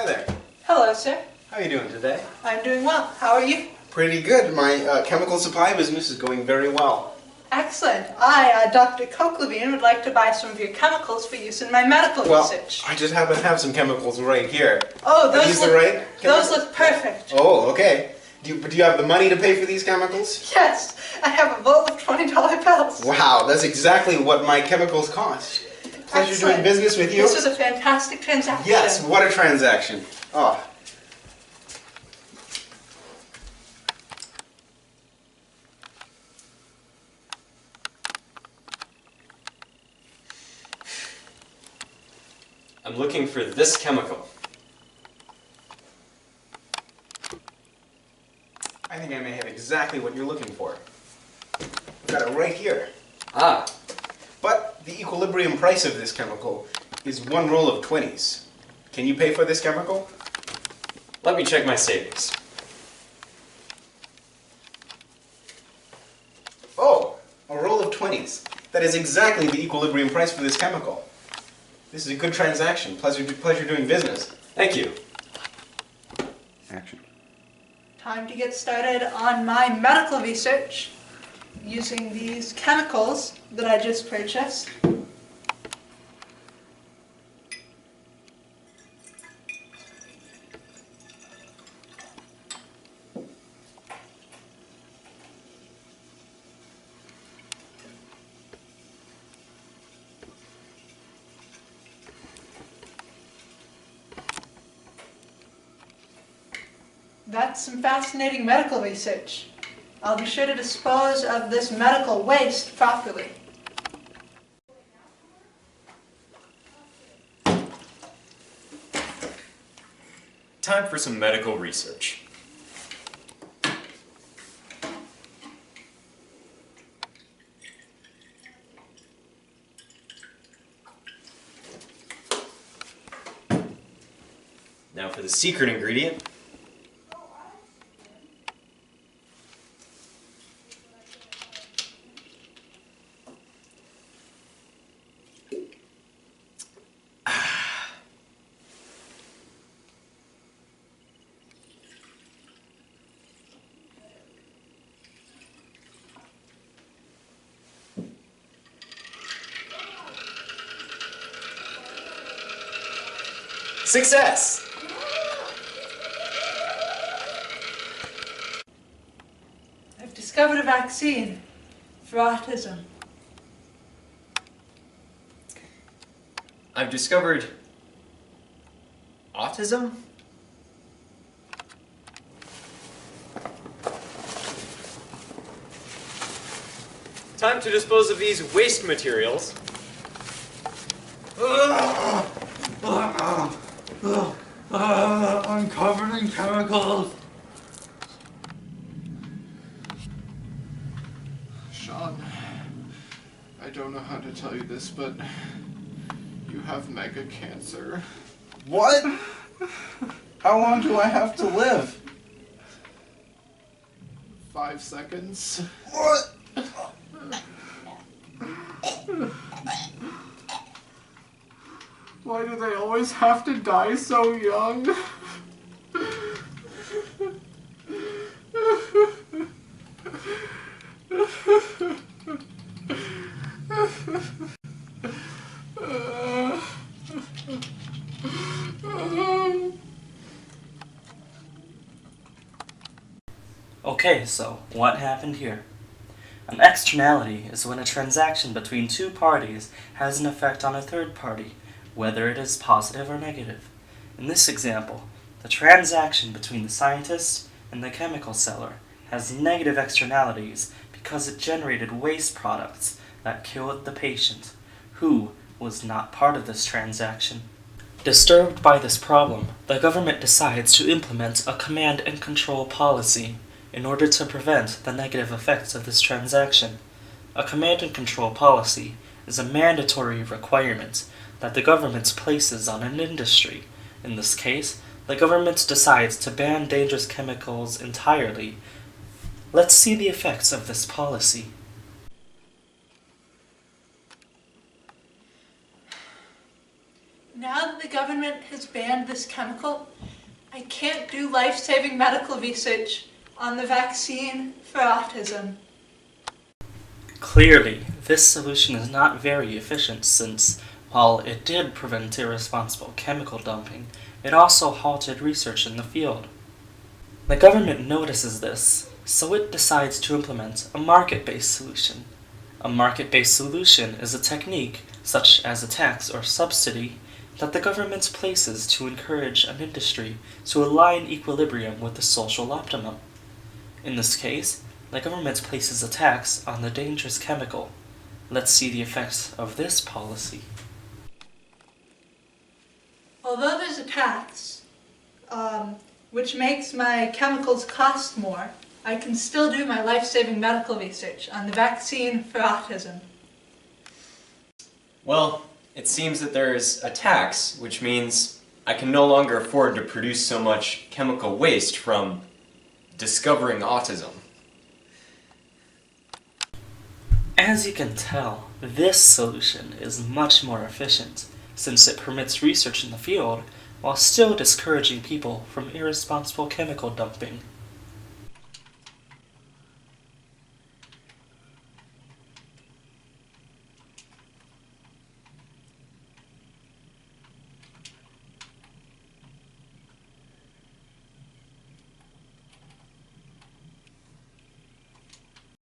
Hi there. Hello, sir. How are you doing today? I'm doing well. How are you? Pretty good. My chemical supply business is going very well. Excellent. I, Dr. Coklevine, would like to buy some of your chemicals for use in my medical research. I just happen to have some chemicals right here. Oh, Are these the right chemicals? Those look perfect. Oh, okay. Do you have the money to pay for these chemicals? Yes, I have a roll of $20 bills. Wow, that's exactly what my chemicals cost. Pleasure Excellent. doing business with you. This is a fantastic transaction. Yes, what a transaction. Oh. I'm looking for this chemical. I think I may have exactly what you're looking for. I've got it right here. Ah, But the equilibrium price of this chemical is one roll of 20s. Can you pay for this chemical? let me check my savings. Oh, a roll of 20s. That is exactly the equilibrium price for this chemical. This is a good transaction. Pleasure doing business. Thank you. Action. Time to get started on my medical research using these chemicals that I just purchased. That's some fascinating medical research. I'll be sure to dispose of this medical waste properly. Time for some medical research. Now for the secret ingredient. Success! I've discovered a vaccine for autism. I've discovered autism? Time to dispose of these waste materials. I'm covered in chemicals. Sean, I don't know how to tell you this, but you have mega cancer. What? How long do I have to live? 5 seconds. What? Why do they always have to die so young? Okay, so what happened here? An externality is when a transaction between two parties has an effect on a third party, whether it is positive or negative. In this example, the transaction between the scientist and the chemical seller has negative externalities because it generated waste products that killed the patient, who was not part of this transaction. Disturbed by this problem, the government decides to implement a command and control policy in order to prevent the negative effects of this transaction. A command and control policy is a mandatory requirement that the government places on an industry. In this case, the government decides to ban dangerous chemicals entirely. Let's see the effects of this policy. Now that the government has banned this chemical, I can't do life-saving medical research on the vaccine for autism. Clearly, this solution is not very efficient since, while it did prevent irresponsible chemical dumping, it also halted research in the field. The government notices this, so it decides to implement a market-based solution. A market-based solution is a technique, such as a tax or subsidy, that the government places to encourage an industry to align equilibrium with the social optimum. In this case, the government places a tax on the dangerous chemical. Let's see the effects of this policy. Although there's a tax, which makes my chemicals cost more, I can still do my life-saving medical research on the vaccine for autism. Well, it seems that there is a tax, which means I can no longer afford to produce so much chemical waste from discovering autism. As you can tell, this solution is much more efficient, since it permits research in the field while still discouraging people from irresponsible chemical dumping.